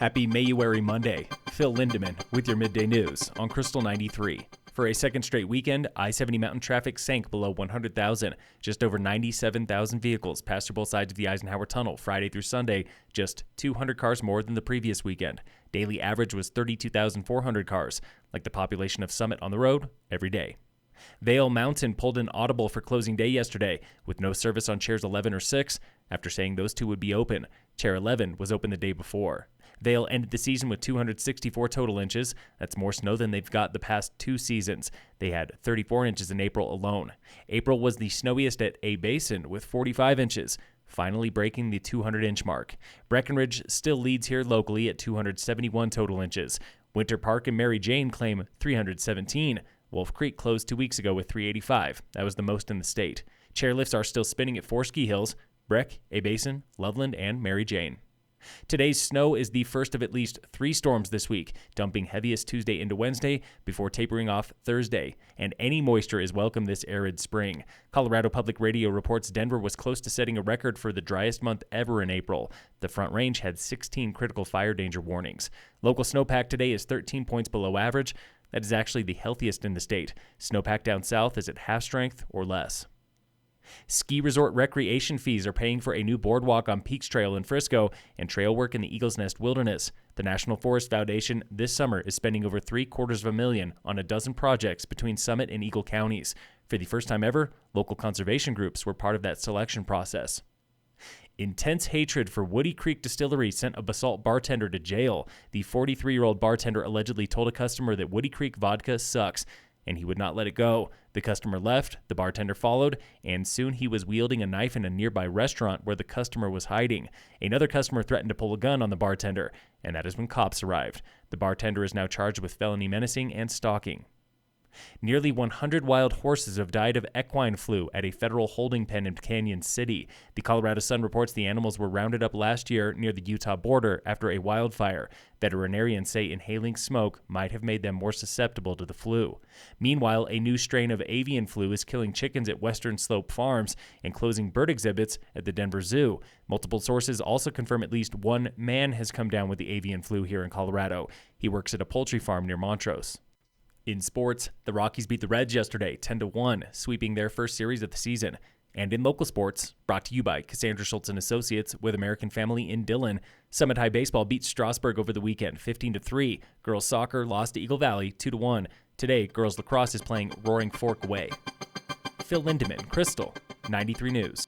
Happy Mayuary Monday. Phil Lindemann with your midday news on Krystal 93. For a second straight weekend, I-70 mountain traffic sank below 100,000. Just over 97,000 vehicles passed through both sides of the Eisenhower tunnel Friday through Sunday, just 200 cars more than the previous weekend. Daily average was 32,400 cars, like the population of Summit on the road every day. Vail Mountain pulled an audible for closing day yesterday, with no service on chairs 11 or 6, after saying those two would be open. Chair 11 was open the day before. Vail ended the season with 264 total inches. That's more snow than they've got the past 2 seasons. They had 34 inches in April alone. April was the snowiest at A Basin with 45 inches, finally breaking the 200-inch mark. Breckenridge still leads here locally at 271 total inches. Winter Park and Mary Jane claim 317. Wolf Creek closed 2 weeks ago with 385. That was the most in the state. Chairlifts are still spinning at 4 ski hills: Breck, A Basin, Loveland, and Mary Jane. Today's snow is the first of at least 3 storms this week, dumping heaviest Tuesday into Wednesday before tapering off Thursday, and any moisture is welcome this arid spring. Colorado Public Radio reports Denver was close to setting a record for the driest month ever in April. The Front Range had 16 critical fire danger warnings. Local snowpack today is 13 points below average. That is actually the healthiest in the state. Snowpack down south is at half strength or less. Ski resort recreation fees are paying for a new boardwalk on Peaks Trail in Frisco and trail work in the Eagles Nest Wilderness. The National Forest Foundation this summer is spending over $750,000 on a dozen projects between Summit and Eagle counties. For the first time ever, local conservation groups were part of that selection process. Intense hatred for Woody Creek Distillery sent a Basalt bartender to jail. The 43-year-old bartender allegedly told a customer that Woody Creek vodka sucks, and he would not let it go. The customer left, the bartender followed, and soon he was wielding a knife in a nearby restaurant where the customer was hiding. Another customer threatened to pull a gun on the bartender, and that is when cops arrived. The bartender is now charged with felony menacing and stalking. Nearly 100 wild horses have died of equine flu at a federal holding pen in Canyon City. The Colorado Sun reports the animals were rounded up last year near the Utah border after a wildfire. Veterinarians say inhaling smoke might have made them more susceptible to the flu. Meanwhile, a new strain of avian flu is killing chickens at Western Slope Farms and closing bird exhibits at the Denver Zoo. Multiple sources also confirm at least one man has come down with the avian flu here in Colorado. He works at a poultry farm near Montrose. In sports, the Rockies beat the Reds yesterday 10-1, sweeping their first series of the season. And in local sports, brought to you by Cassandra Schultz & Associates with American Family in Dillon, Summit High Baseball beat Strasburg over the weekend 15-3. Girls soccer lost to Eagle Valley 2-1. Today, girls lacrosse is playing Roaring Fork away. Phil Lindemann, Krystal, 93 News.